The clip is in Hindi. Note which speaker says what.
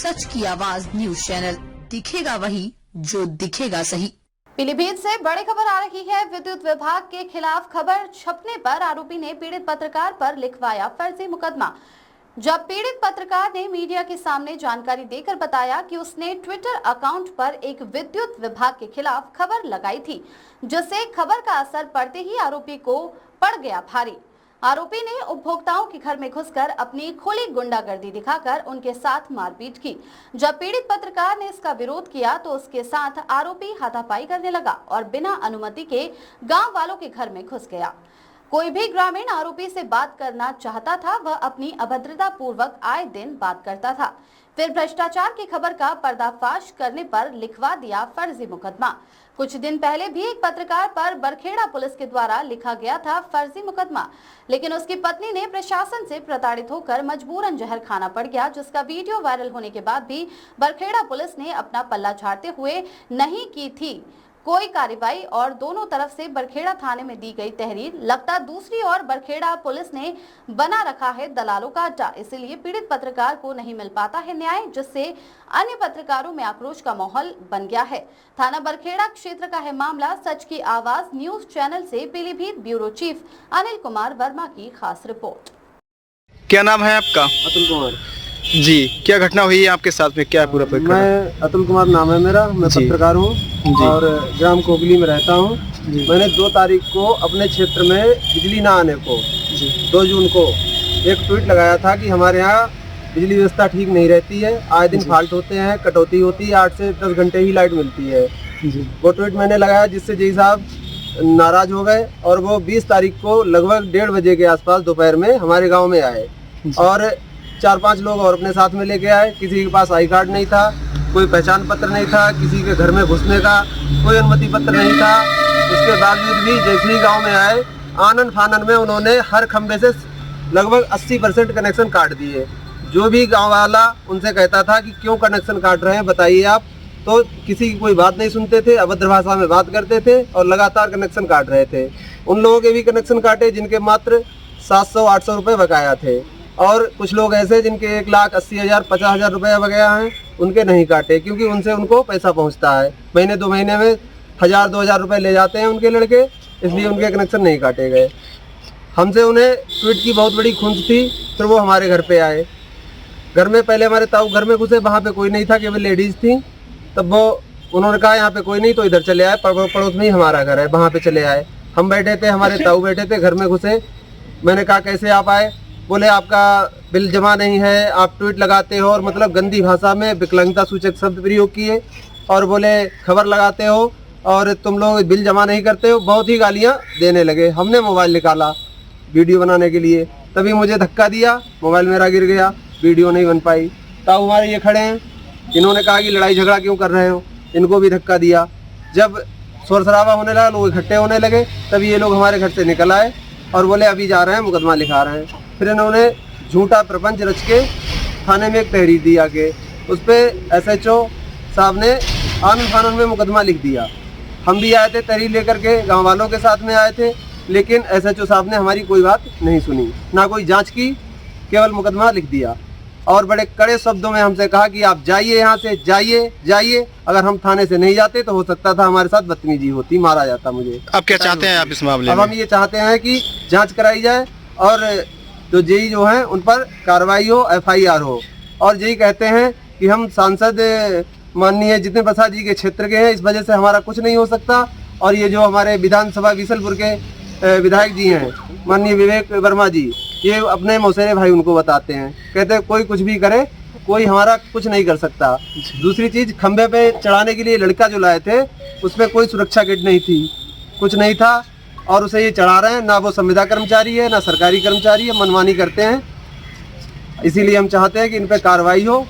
Speaker 1: सच की आवाज न्यूज चैनल, दिखेगा वही जो दिखेगा सही।
Speaker 2: पीलीभीत से बड़ी खबर आ रही है। विद्युत विभाग के खिलाफ खबर छपने पर आरोपी ने पीड़ित पत्रकार पर लिखवाया फर्जी मुकदमा। जब पीड़ित पत्रकार ने मीडिया के सामने जानकारी देकर बताया कि उसने ट्विटर अकाउंट पर एक विद्युत विभाग के खिलाफ खबर लगाई थी, जिससे खबर का असर पड़ते ही आरोपी को पड़ गया भारी। आरोपी ने उपभोक्ताओं के घर में घुसकर अपनी खुली गुंडागर्दी दिखाकर उनके साथ मारपीट की। जब पीड़ित पत्रकार ने इसका विरोध किया तो उसके साथ आरोपी हाथापाई करने लगा और बिना अनुमति के गांव वालों के घर में घुस गया। कोई भी ग्रामीण आरोपी से बात करना चाहता था, वह अपनी अभद्रता पूर्वक आए दिन बात करता था। फिर भ्रष्टाचार की खबर का पर्दाफाश करने पर लिखवा दिया फर्जी मुकदमा। कुछ दिन पहले भी एक पत्रकार पर बरखेड़ा पुलिस के द्वारा लिखा गया था फर्जी मुकदमा, लेकिन उसकी पत्नी ने प्रशासन से प्रताड़ित होकर मजबूरन जहर खाना पड़ गया, जिसका वीडियो वायरल होने के बाद भी बरखेड़ा पुलिस ने अपना पल्ला झाड़ते हुए नहीं की थी कोई कार्रवाई और दोनों तरफ से बरखेड़ा थाने में दी गई तहरीर। लगता दूसरी ओर बरखेड़ा पुलिस ने बना रखा है दलालों का अड्डा, इसीलिए पीड़ित पत्रकार को नहीं मिल पाता है न्याय, जिससे अन्य पत्रकारों में आक्रोश का माहौल बन गया है। थाना बरखेड़ा क्षेत्र का है मामला। सच की आवाज न्यूज चैनल से पीलीभीत ब्यूरो चीफ अनिल कुमार वर्मा की खास रिपोर्ट।
Speaker 3: क्या नाम है आपका?
Speaker 4: अतुल कुमार
Speaker 3: जी। क्या घटना हुई है आपके साथ में, क्या है पूरा प्रकरण?
Speaker 4: मैं अतुल कुमार नाम है मेरा, मैं पत्रकार हूँ और ग्राम कोगली में रहता हूँ। मैंने 2 तारीख को अपने क्षेत्र में बिजली ना आने को 2 जून को एक ट्वीट लगाया था कि हमारे यहाँ बिजली व्यवस्था ठीक नहीं रहती है, आए दिन फॉल्ट होते हैं, कटौती होती है, 8 से 10 घंटे ही लाइट मिलती है। वो ट्वीट मैंने लगाया, जिससे जी साहब नाराज हो गए और वो 20 तारीख को लगभग 1:30 बजे के आसपास दोपहर में हमारे गाँव में आए और 4-5 लोग और अपने साथ में लेके आए। किसी के पास आई कार्ड नहीं था, कोई पहचान पत्र नहीं था, किसी के घर में घुसने का कोई अनुमति पत्र नहीं था। इसके बावजूद भी जैसे ही गांव में आए, आनन फानन में उन्होंने हर खंबे से लगभग 80% कनेक्शन काट दिए। जो भी गांव वाला उनसे कहता था कि क्यों कनेक्शन काट रहे हैं बताइए आप, तो किसी की कोई बात नहीं सुनते थे, अभद्र भाषा में बात करते थे और लगातार कनेक्शन काट रहे थे। उन लोगों के भी कनेक्शन काटे जिनके मात्र 700-800 रुपये बकाया थे, और कुछ लोग ऐसे जिनके 1,80,000 50,000 रुपये वगैरह हैं, उनके नहीं काटे, क्योंकि उनसे उनको पैसा पहुंचता है। महीने 2 महीने में 1,000-2,000 रुपये ले जाते हैं उनके लड़के, इसलिए उनके कनेक्शन नहीं काटे गए। हमसे उन्हें ट्वीट की बहुत बड़ी खुंच थी। फिर वो हमारे घर पे आए। घर में पहले हमारे ताऊ घर में घुसे, वहाँ पे कोई नहीं था, केवल लेडीज़ थी। तब वो उन्होंने कहा यहाँ पे कोई नहीं तो इधर चले आए, पड़ोस में ही हमारा घर है, वहाँ पे चले आए। हम बैठे थे, हमारे ताऊ बैठे थे, घर में घुसे। मैंने कहा कैसे आप आए? बोले आपका बिल जमा नहीं है, आप ट्वीट लगाते हो, और मतलब गंदी भाषा में विकलांगता सूचक शब्द प्रयोग किए, और बोले खबर लगाते हो और तुम लोग बिल जमा नहीं करते हो। बहुत ही गालियां देने लगे। हमने मोबाइल निकाला वीडियो बनाने के लिए, तभी मुझे धक्का दिया, मोबाइल मेरा गिर गया, वीडियो नहीं बन पाई। ताऊ हमारे ये खड़े हैं, इन्होंने कहा कि लड़ाई झगड़ा क्यों कर रहे हो, इनको भी धक्का दिया। जब शोर शराबा होने लगा, लोग इकट्ठे होने लगे, तभी ये लोग हमारे घर से निकल आए और बोले अभी जा रहे हैं, मुकदमा लिखा रहे हैं। फिर इन्होंने झूठा प्रपंच रच के थाने में एक तहरीर दी आके, उस पर SHO साहब ने आनन फानन में मुकदमा लिख दिया। हम भी आए थे तहरीर लेकर के, गांव वालों के साथ में आए थे, लेकिन SHO साहब ने हमारी कोई बात नहीं सुनी, ना कोई जांच की, केवल मुकदमा लिख दिया। और बड़े कड़े शब्दों में हमसे कहा कि आप जाइए यहाँ से, जाइए। अगर हम थाने से नहीं जाते तो हो सकता था हमारे साथ बदतमीजी होती, मारा जाता मुझे।
Speaker 3: अब क्या चाहते हैं आप इस मामले में?
Speaker 4: अब हम ये चाहते हैं कि जांच कराई जाए और जो जेई जो हैं उन पर कार्रवाई हो, FIR हो। और जेई कहते हैं कि हम सांसद माननीय जितेंद्र प्रसाद जी के क्षेत्र के हैं, इस वजह से हमारा कुछ नहीं हो सकता। और ये जो हमारे विधानसभा बीसलपुर के विधायक जी हैं माननीय विवेक वर्मा जी, ये अपने मौसेरे भाई उनको बताते हैं, कहते हैं कोई कुछ भी करे, कोई हमारा कुछ नहीं कर सकता। दूसरी चीज़, खंबे पे चढ़ाने के लिए लड़का जो लाए थे उसमें कोई सुरक्षा किट नहीं थी, कुछ नहीं था, और उसे ये चढ़ा रहे हैं। ना वो संविदा कर्मचारी है, ना सरकारी कर्मचारी है, मनमानी करते हैं। इसीलिए हम चाहते हैं कि इन पर कार्रवाई हो